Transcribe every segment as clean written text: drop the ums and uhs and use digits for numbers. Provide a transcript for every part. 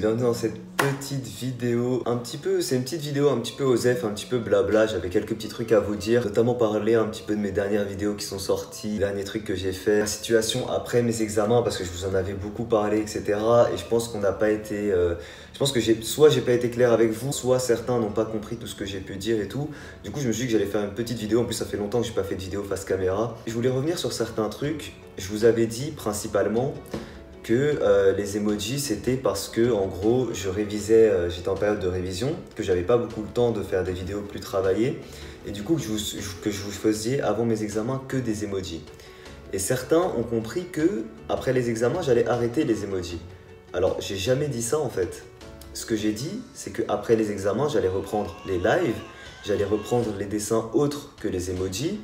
Bienvenue dans cette petite vidéo, c'est une petite vidéo un petit peu osef, un petit peu blabla. J'avais quelques petits trucs à vous dire, notamment parler un petit peu de mes dernières vidéos qui sont sorties, les derniers trucs que j'ai fait, la situation après mes examens, parce que je vous en avais beaucoup parlé, etc. Et je pense qu'on n'a pas été, je pense que soit j'ai pas été clair avec vous, soit certains n'ont pas compris tout ce que j'ai pu dire et tout. Du coup, je me suis dit que j'allais faire une petite vidéo. En plus, ça fait longtemps que j'ai pas fait de vidéo face caméra. Je voulais revenir sur certains trucs. Je vous avais dit principalement que les emojis c'était parce que en gros je révisais, j'étais en période de révision, que j'avais pas beaucoup le temps de faire des vidéos plus travaillées et du coup que je vous faisais avant mes examens que des emojis. Et certains ont compris que après les examens j'allais arrêter les emojis. Alors j'ai jamais dit ça en fait. Ce que j'ai dit c'est que après les examens j'allais reprendre les lives, j'allais reprendre les dessins autres que les emojis.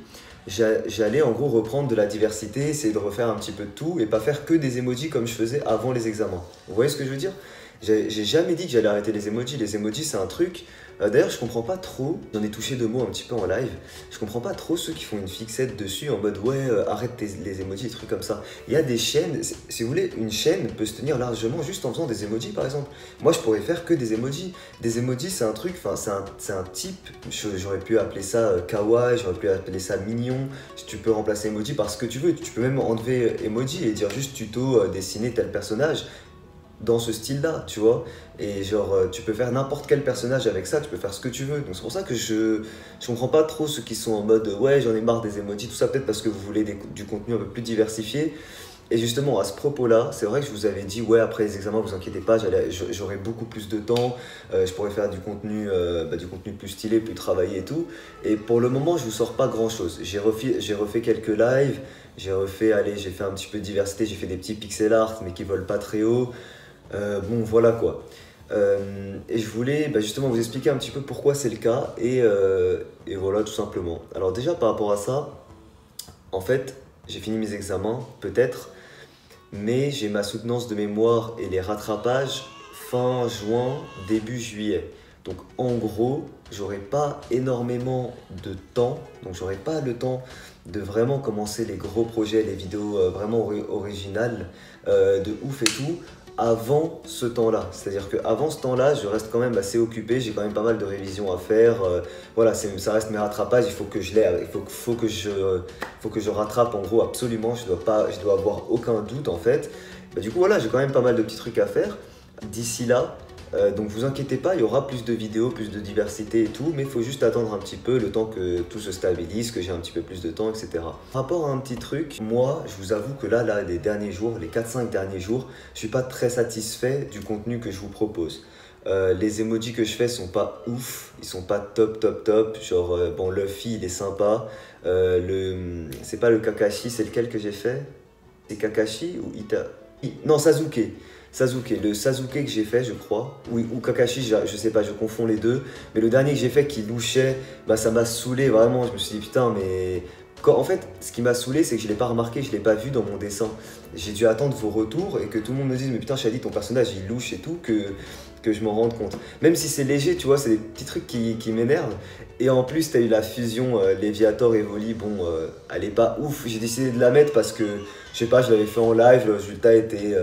J'allais en gros reprendre de la diversité, essayer de refaire un petit peu de tout et pas faire que des emojis comme je faisais avant les examens. Vous voyez ce que je veux dire? J'ai jamais dit que j'allais arrêter les emojis. Les emojis c'est un truc. D'ailleurs je comprends pas trop, j'en ai touché deux mots un petit peu en live. Je comprends pas trop ceux qui font une fixette dessus en mode ouais arrête les emojis, des trucs comme ça. Il y a des chaînes, si vous voulez, une chaîne peut se tenir largement juste en faisant des emojis par exemple. Moi je pourrais faire que des emojis. Des emojis c'est un truc, enfin c'est un type, j'aurais pu appeler ça kawaii, j'aurais pu appeler ça mignon. Tu peux remplacer emoji par ce que tu veux, tu peux même enlever emoji et dire juste tuto dessiner tel personnage dans ce style-là, tu vois. Et genre, tu peux faire n'importe quel personnage avec ça, tu peux faire ce que tu veux. Donc c'est pour ça que je comprends pas trop ceux qui sont en mode ouais, j'en ai marre des emojis, tout ça, peut-être parce que vous voulez du contenu un peu plus diversifié. Et justement, à ce propos-là, c'est vrai que je vous avais dit, ouais, après les examens, vous inquiétez pas, j'aurai beaucoup plus de temps, je pourrais faire du contenu plus stylé, plus travaillé et tout. Et pour le moment, je vous sors pas grand-chose. J'ai refait quelques lives, j'ai fait un petit peu de diversité, j'ai fait des petits pixel art, mais qui volent pas très haut. Bon, voilà quoi. Et je voulais justement vous expliquer un petit peu pourquoi c'est le cas, et voilà, tout simplement. Alors déjà, par rapport à ça, en fait, j'ai fini mes examens, peut-être, mais j'ai ma soutenance de mémoire et les rattrapages fin juin, début juillet. Donc en gros, j'aurai pas énormément de temps, donc j'aurai pas le temps de vraiment commencer les gros projets, les vidéos vraiment originales, de ouf et tout, avant ce temps-là. C'est-à-dire qu'avant ce temps-là, je reste quand même assez occupé, j'ai quand même pas mal de révisions à faire. Voilà, ça reste mes rattrapages, il faut que je l'aie, faut que je rattrape en gros absolument, je dois avoir aucun doute en fait. Du coup voilà, j'ai quand même pas mal de petits trucs à faire d'ici là. Donc vous inquiétez pas, il y aura plus de vidéos, plus de diversité et tout, mais il faut juste attendre un petit peu le temps que tout se stabilise, que j'ai un petit peu plus de temps, etc. Par rapport à un petit truc, moi je vous avoue que là les derniers jours, les 4-5 derniers jours, je suis pas très satisfait du contenu que je vous propose. Les emojis que je fais sont pas ouf, ils sont pas top, genre bon Luffy il est sympa, c'est pas le Kakashi, c'est lequel que j'ai fait? C'est Kakashi ou Ita? Non, Sasuke, le Sasuke que j'ai fait, je crois, oui, ou Kakashi, je sais pas, je confonds les deux, mais le dernier que j'ai fait qui louchait, ça m'a saoulé vraiment, je me suis dit putain, mais en fait, ce qui m'a saoulé, c'est que je l'ai pas remarqué, je l'ai pas vu dans mon dessin. J'ai dû attendre vos retours et que tout le monde me dise mais putain, Shadi, ton personnage il louche et tout, que je m'en rende compte. Même si c'est léger, tu vois, c'est des petits trucs qui m'énervent. Et en plus, t'as eu la fusion Léviator et Voli, bon, elle est pas ouf. J'ai décidé de la mettre parce que, je sais pas, je l'avais fait en live, le résultat était...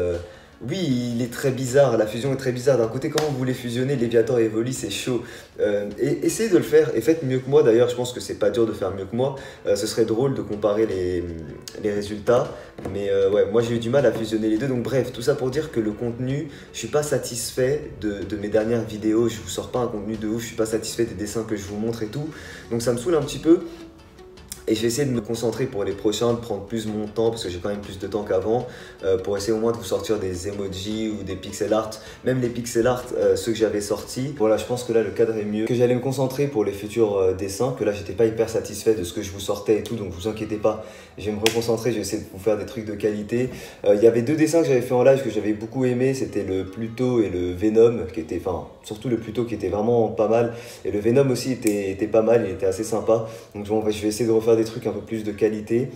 Oui, il est très bizarre, la fusion est très bizarre. D'un côté, quand vous voulez fusionner Léviator et Voli, c'est chaud. Et essayez de le faire, et faites mieux que moi d'ailleurs, je pense que c'est pas dur de faire mieux que moi. Ce serait drôle de comparer les résultats, mais ouais, moi j'ai eu du mal à fusionner les deux. Donc bref, tout ça pour dire que le contenu, je suis pas satisfait de mes dernières vidéos, je vous sors pas un contenu de ouf, je suis pas satisfait des dessins que je vous montre et tout. Donc ça me saoule un petit peu. Et je vais essayer de me concentrer pour les prochains, de prendre plus mon temps, parce que j'ai quand même plus de temps qu'avant, pour essayer au moins de vous sortir des emojis ou des pixel art. Même les pixel art, ceux que j'avais sortis. Voilà, je pense que là le cadre est mieux. Que j'allais me concentrer pour les futurs dessins, que là j'étais pas hyper satisfait de ce que je vous sortais et tout, donc vous inquiétez pas, je vais me reconcentrer, je vais essayer de vous faire des trucs de qualité. Il y avait deux dessins que j'avais fait en live que j'avais beaucoup aimé, c'était le Pluto et le Venom, qui était, enfin, surtout le Pluto qui était vraiment pas mal, et le Venom aussi était pas mal, il était assez sympa. Donc bon, je vais essayer de refaire des trucs un peu plus de qualité.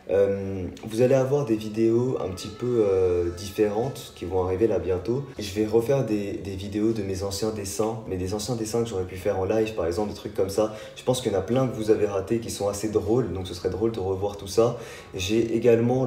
Vous allez avoir des vidéos un petit peu différentes qui vont arriver là bientôt. Je vais refaire des vidéos de mes anciens dessins, mais des anciens dessins que j'aurais pu faire en live par exemple, des trucs comme ça. Je pense qu'il y en a plein que vous avez ratés qui sont assez drôles, donc ce serait drôle de revoir tout ça. J'ai également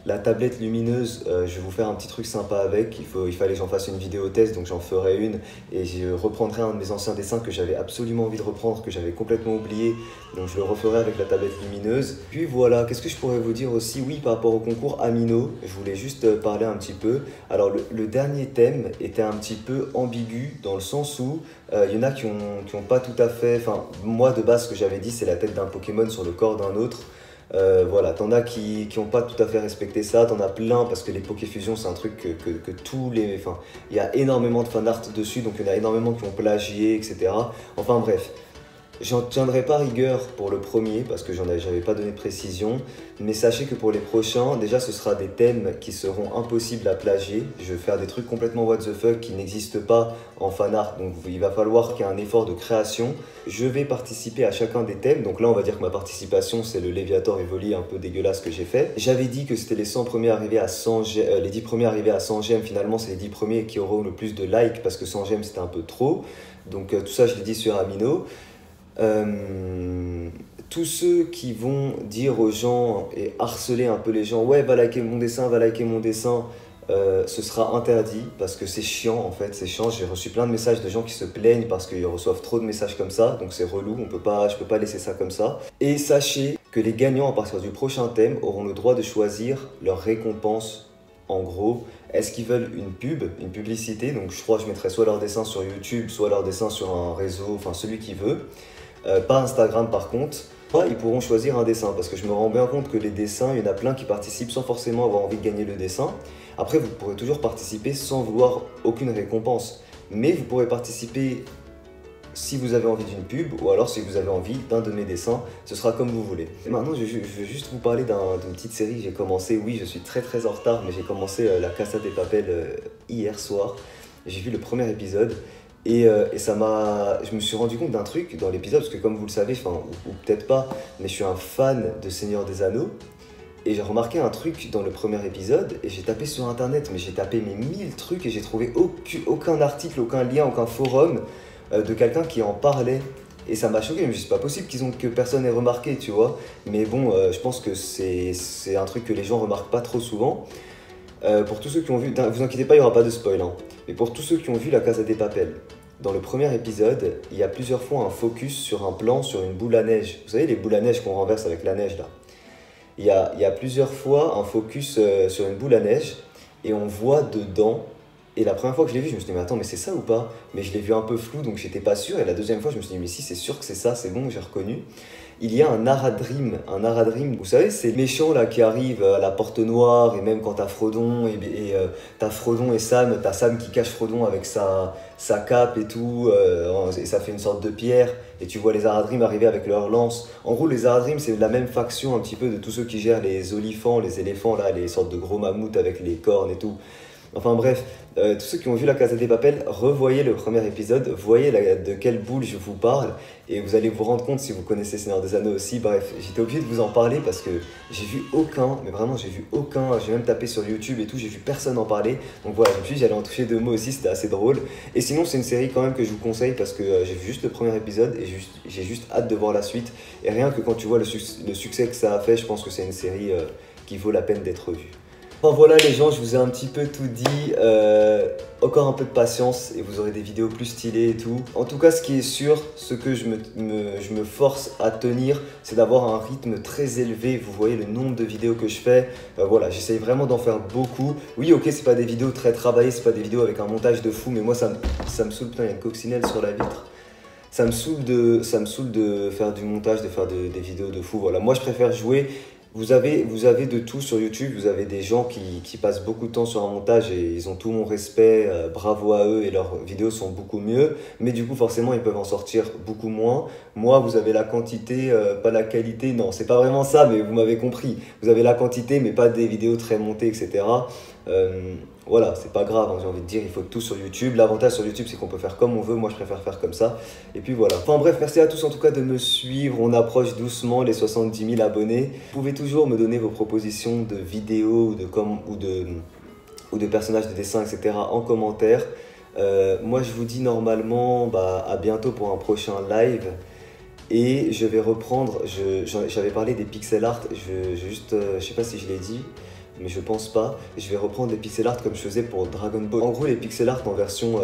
La tablette lumineuse, je vais vous faire un petit truc sympa avec. Il fallait que j'en fasse une vidéo test, donc j'en ferai une. Et je reprendrai un de mes anciens dessins que j'avais absolument envie de reprendre, que j'avais complètement oublié. Donc je le referai avec la tablette lumineuse. Puis voilà, qu'est-ce que je pourrais vous dire aussi? Oui, par rapport au concours Amino, je voulais juste parler un petit peu. Alors le dernier thème était un petit peu ambigu, dans le sens où il y en a qui ont pas tout à fait... Enfin, moi de base, ce que j'avais dit, c'est la tête d'un Pokémon sur le corps d'un autre. Voilà, t'en as qui n'ont pas tout à fait respecté ça, t'en as plein parce que les Pokéfusions c'est un truc que tous les... Enfin, il y a énormément de fanart dessus, donc il y en a énormément qui ont plagié, etc. Enfin bref, j'en tiendrai pas rigueur pour le premier parce que j'avais pas donné de précision, mais sachez que pour les prochains, déjà ce sera des thèmes qui seront impossibles à plagier. Je vais faire des trucs complètement what the fuck qui n'existent pas en fanart, donc il va falloir qu'il y ait un effort de création. Je vais participer à chacun des thèmes, donc là on va dire que ma participation c'est le Léviator Evoli un peu dégueulasse que j'ai fait. J'avais dit que c'était les 100 premiers arrivés à 100 les 10 premiers arrivés à 100 gemmes, finalement c'est les 10 premiers qui auront le plus de likes parce que 100 gemmes c'était un peu trop. Donc tout ça je l'ai dit sur Amino. Tous ceux qui vont dire aux gens et harceler un peu les gens, ouais va liker mon dessin, va liker mon dessin, ce sera interdit parce que c'est chiant en fait, c'est chiant. J'ai reçu plein de messages de gens qui se plaignent parce qu'ils reçoivent trop de messages comme ça, donc c'est relou, je peux pas laisser ça comme ça. Et sachez que les gagnants à partir du prochain thème auront le droit de choisir leur récompense. En gros, est-ce qu'ils veulent une pub, une publicité? Donc je crois que je mettrai soit leur dessin sur YouTube, soit leur dessin sur un réseau, enfin celui qui veut. Pas Instagram par contre. Ils pourront choisir un dessin parce que je me rends bien compte que les dessins, il y en a plein qui participent sans forcément avoir envie de gagner le dessin. Après, vous pourrez toujours participer sans vouloir aucune récompense. Mais vous pourrez participer si vous avez envie d'une pub ou alors si vous avez envie d'un de mes dessins, ce sera comme vous voulez. Et maintenant, je veux juste vous parler d'une petite série que j'ai commencé. Oui, je suis très en retard, mais j'ai commencé La Casa de Papel hier soir. J'ai vu le premier épisode. Et je me suis rendu compte d'un truc dans l'épisode, parce que comme vous le savez, ou peut-être pas, mais je suis un fan de Seigneur des Anneaux. Et j'ai remarqué un truc dans le premier épisode, et j'ai tapé sur internet, mais j'ai tapé mes 1000 trucs, et j'ai trouvé aucun article, aucun lien, aucun forum de quelqu'un qui en parlait. Et ça m'a choqué, je me suis dit, c'est pas possible que personne ait remarqué, tu vois. Mais bon, je pense que c'est un truc que les gens remarquent pas trop souvent. Pour tous ceux qui ont vu, vous inquiétez pas, il n'y aura pas de spoil, hein. Mais pour tous ceux qui ont vu La Casa de Papel, dans le premier épisode, il y a plusieurs fois un focus sur un plan sur une boule à neige. Vous savez les boules à neige qu'on renverse avec la neige là. Il y a plusieurs fois un focus sur une boule à neige et on voit dedans. Et la première fois que je l'ai vu, je me suis dit mais attends, mais c'est ça ou pas? Mais je l'ai vu un peu flou donc j'étais pas sûr. Et la deuxième fois, je me suis dit mais si, c'est sûr que c'est ça, c'est bon, j'ai reconnu. Il y a un Aradrim, vous savez, c'est méchant là qui arrive à la Porte Noire, et même quand t'as Frodon t'as Frodon et Sam, t'as Sam qui cache Frodon avec sa cape et tout, et ça fait une sorte de pierre, et tu vois les Aradrim arriver avec leurs lances. En gros, les Aradrim, c'est la même faction un petit peu de tous ceux qui gèrent les olifants, les éléphants, là, les sortes de gros mammouths avec les cornes et tout. Enfin bref, tous ceux qui ont vu La Casa de Papel, revoyez le premier épisode, voyez de quelle boule je vous parle, et vous allez vous rendre compte si vous connaissez Seigneur des Anneaux aussi. Bref, j'étais obligé de vous en parler parce que j'ai vu aucun, mais vraiment j'ai vu aucun, j'ai même tapé sur YouTube et tout, j'ai vu personne en parler. Donc voilà, je me suis dit j'allais en toucher 2 mots aussi, c'était assez drôle. Et sinon c'est une série quand même que je vous conseille parce que j'ai vu juste le premier épisode et j'ai juste hâte de voir la suite. Et rien que quand tu vois le succès que ça a fait, je pense que c'est une série qui vaut la peine d'être vue. Enfin voilà les gens, je vous ai un petit peu tout dit, encore un peu de patience et vous aurez des vidéos plus stylées et tout. En tout cas ce qui est sûr, ce que je me force à tenir, c'est d'avoir un rythme très élevé. Vous voyez le nombre de vidéos que je fais, voilà, j'essaye vraiment d'en faire beaucoup. Oui ok, c'est pas des vidéos très travaillées, c'est pas des vidéos avec un montage de fou, mais moi ça me saoule, putain il y a une coccinelle sur la vitre. Ça me saoule de faire du montage, de faire des vidéos de fou, voilà. Moi je préfère jouer. Vous avez de tout sur YouTube, vous avez des gens qui passent beaucoup de temps sur un montage et ils ont tout mon respect, bravo à eux et leurs vidéos sont beaucoup mieux, mais du coup forcément ils peuvent en sortir beaucoup moins. Moi vous avez la quantité, pas la qualité, non c'est pas vraiment ça mais vous m'avez compris. Vous avez la quantité mais pas des vidéos très montées etc. Voilà, c'est pas grave, hein, j'ai envie de dire, il faut tout sur YouTube. L'avantage sur YouTube, c'est qu'on peut faire comme on veut. Moi, je préfère faire comme ça. Et puis voilà. Enfin bref, merci à tous en tout cas de me suivre. On approche doucement les 70 000 abonnés. Vous pouvez toujours me donner vos propositions de vidéos ou de personnages de dessin, etc. en commentaire. Moi, je vous dis normalement à bientôt pour un prochain live. Et je vais reprendre, j'avais parlé des pixel art, je sais pas si je l'ai dit. mais je pense pas. Je vais reprendre les pixel art comme je faisais pour Dragon Ball. En gros, les pixel art en version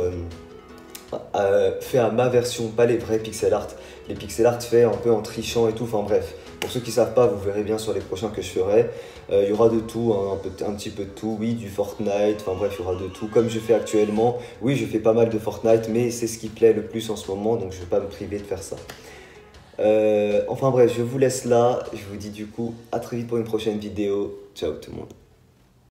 fait à ma version, pas les vrais pixel art. Les pixel art fait un peu en trichant et tout, enfin bref. Pour ceux qui savent pas, vous verrez bien sur les prochains que je ferai. Il y aura de tout, hein, un petit peu de tout, oui, du Fortnite, enfin bref, il y aura de tout. Comme je fais actuellement, oui, je fais pas mal de Fortnite, mais c'est ce qui plaît le plus en ce moment, donc je vais pas me priver de faire ça. Enfin bref, je vous laisse là. Je vous dis du coup à très vite pour une prochaine vidéo. Ciao tout le monde.